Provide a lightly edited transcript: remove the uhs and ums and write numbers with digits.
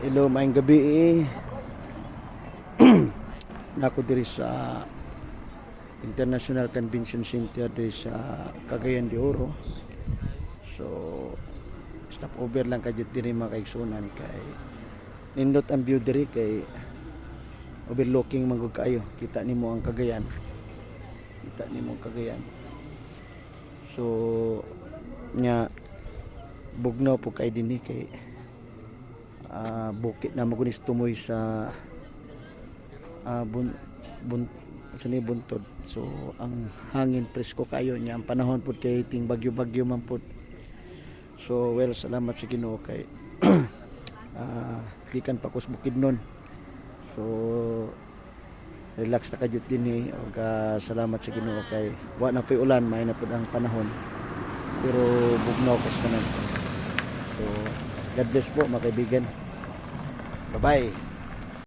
Hello, maayong gabi nako diri sa International Convention Center diri sa Cagayan de Oro. So stop over lang kadyot diri mga kaigsunan kay nindot ang view diri kay overlooking magud kaayo. Kita nimo ang Cagayan. Kita nimo ang Cagayan. So nya bugnaw po kay dinhi kay bukit na magunis tumoy sa buntod. So ang hangin presko kayo niya, ang panahon pud kay ting bagyo-bagyo man pud. So well, salamat sa Ginoo kay gikan pa kus Bukidnon. So relax ta kadyot dinhi ug salamat sa Ginoo kay wa na pay ulan, may na pud ang panahon. Pero bugnaw kas tanan. So God bless po mga kaibigan. Bye-bye.